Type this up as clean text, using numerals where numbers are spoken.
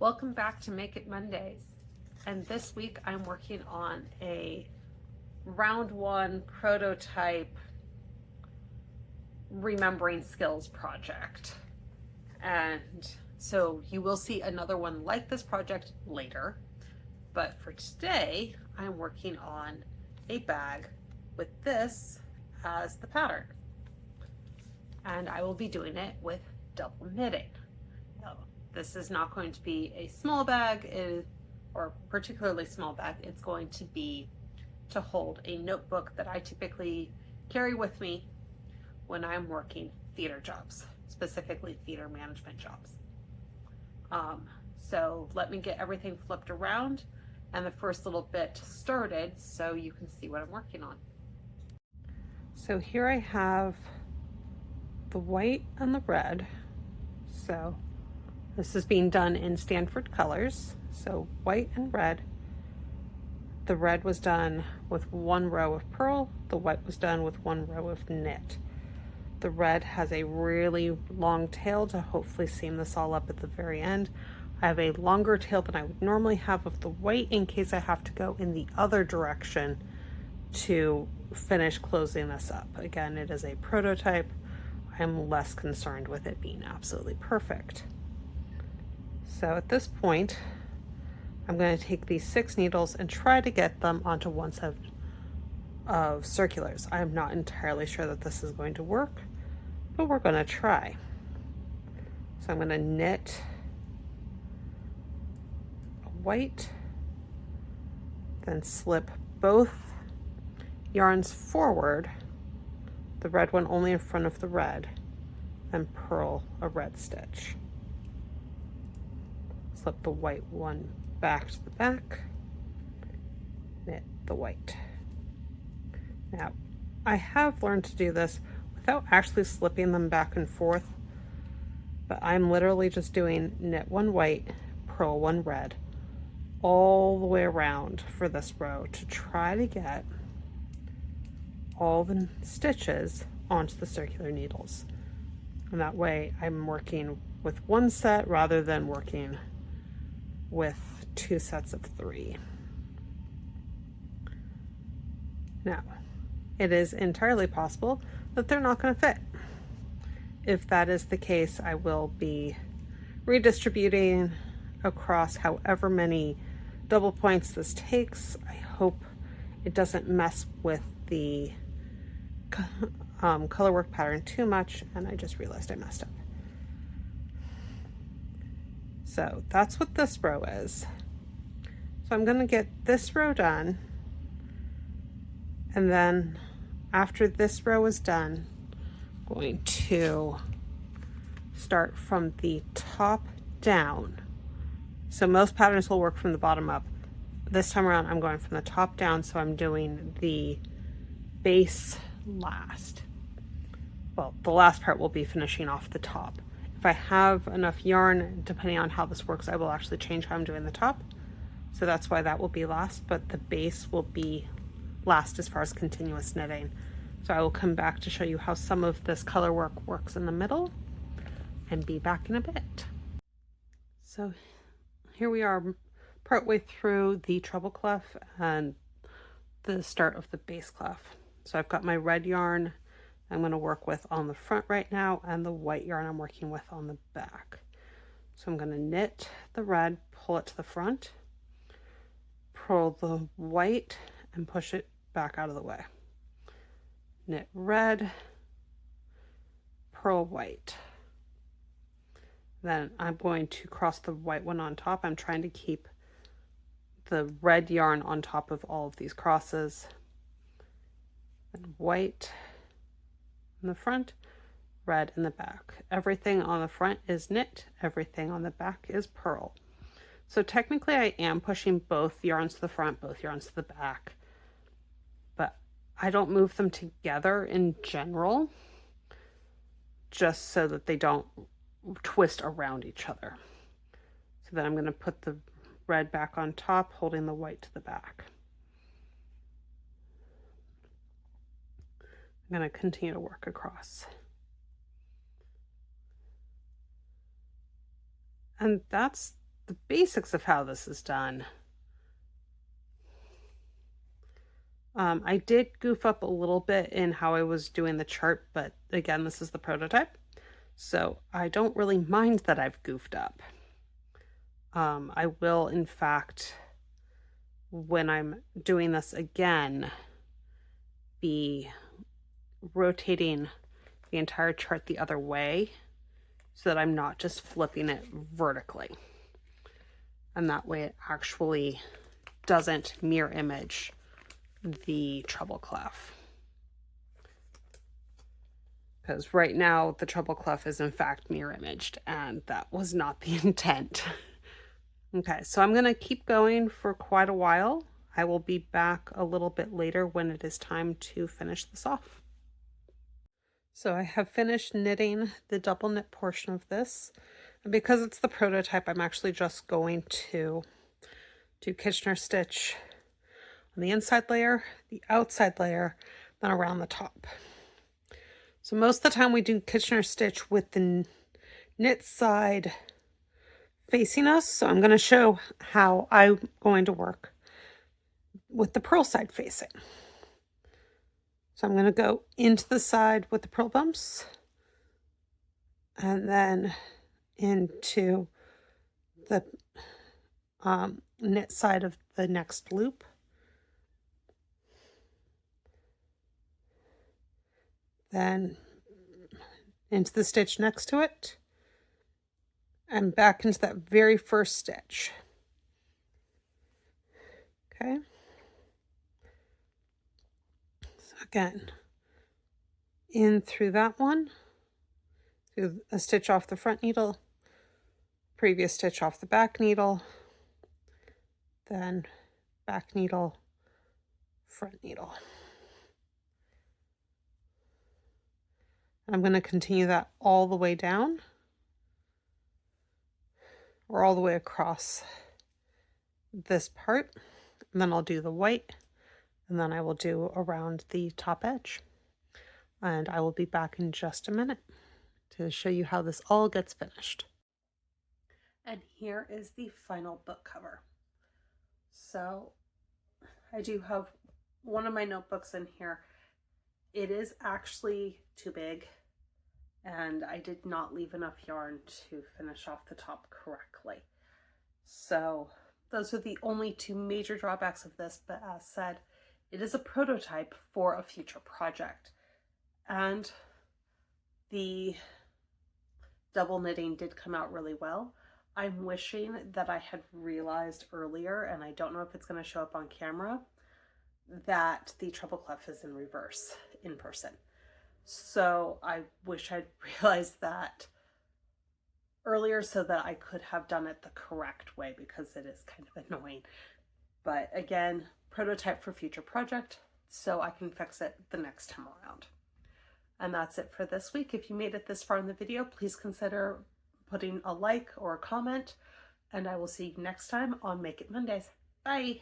Welcome back to Make It Mondays. And this week I'm working on a round one prototype remembering skills project. And so you will see another one like this project later. But for today, I'm working on a bag with this as the pattern. And I will be doing it with double knitting. Now, this is not going to be a small bag or particularly small bag. It's going to be to hold a notebook that I typically carry with me when I'm working theater jobs, specifically theater management jobs. So let me get everything flipped around and the first little bit started so you can see what I'm working on. So here I have the white and the red. So this is being done in Stanford colors. So white and red. The red was done with one row of purl. The white was done with one row of knit. The red has a really long tail to hopefully seam this all up at the very end. I have a longer tail than I would normally have of the white in case I have to go in the other direction to finish closing this up. Again, it is a prototype. I'm less concerned with it being absolutely perfect. So at this point, I'm going to take these 6 needles and try to get them onto one set of circulars. I'm not entirely sure that this is going to work, but we're going to try. So I'm going to knit a white, then slip both yarns forward, the red one only in front of the red, and purl a red stitch. Slip the white one back to the back, knit the white. Now, I have learned to do this without actually slipping them back and forth, but I'm literally just doing knit one white, purl one red, all the way around for this row to try to get all the stitches onto the circular needles. And that way I'm working with one set rather than working with 2 sets of 3. Now, it is entirely possible that they're not going to fit. If that is the case, I will be redistributing across however many double points this takes. I hope it doesn't mess with the color work pattern too much, and I just realized I messed up. So that's what this row is. So I'm going to get this row done, and then after this row is done, I'm going to start from the top down. So most patterns will work from the bottom up. This time around I'm going from the top down, so I'm doing the base last. Well, the last part will be finishing off the top. If I have enough yarn, depending on how this works, I will actually change how I'm doing the top. So that's why that will be last, but the base will be last as far as continuous knitting. So I will come back to show you how some of this color work works in the middle and be back in a bit. So here we are partway through the treble clef and the start of the base clef. So I've got my red yarn I'm going to work with on the front right now, and the white yarn I'm working with on the back. So I'm going to knit the red, pull it to the front, purl the white, and push it back out of the way. Knit red, purl white. Then I'm going to cross the white one on top. I'm trying to keep the red yarn on top of all of these crosses. Then white in the front, red in the back. Everything on the front is knit, everything on the back is purl. So technically I am pushing both yarns to the front, both yarns to the back, but I don't move them together in general, just so that they don't twist around each other. So then I'm going to put the red back on top, holding the white to the back. I'm going to continue to work across. And that's the basics of how this is done. I did goof up a little bit in how I was doing the chart, but again, this is the prototype, so I don't really mind that I've goofed up. I will, in fact, when I'm doing this again, be rotating the entire chart the other way so that I'm not just flipping it vertically. And that way it actually doesn't mirror image the treble clef. Because right now the treble clef is in fact mirror imaged, and that was not the intent. Okay, so I'm going to keep going for quite a while. I will be back a little bit later when it is time to finish this off. So I have finished knitting the double knit portion of this. And because it's the prototype, I'm actually just going to do Kitchener stitch on the inside layer, the outside layer, then around the top. So most of the time we do Kitchener stitch with the knit side facing us. So I'm going to show how I'm going to work with the purl side facing. So I'm going to go into the side with the purl bumps and then into the knit side of the next loop. Then into the stitch next to it and back into that very first stitch. Okay. So again, in through that one, through a stitch off the front needle, previous stitch off the back needle, then back needle, front needle. I'm going to continue that all the way down, or all the way across this part, and then I'll do the white, and then I will do around the top edge. And I will be back in just a minute to show you how this all gets finished. And here is the final book cover. So I do have one of my notebooks in here. It is actually too big, and I did not leave enough yarn to finish off the top correctly. So those are the only two major drawbacks of this, but as said, it is a prototype for a future project. And the double knitting did come out really well. I'm wishing that I had realized earlier, and I don't know if it's going to show up on camera, that the treble clef is in reverse in person. So I wish I'd realized that earlier so that I could have done it the correct way, because it is kind of annoying. But again, prototype for future project, so I can fix it the next time around. And that's it for this week. If you made it this far in the video, please consider putting a like or a comment, and I will see you next time on Make It Mondays. Bye!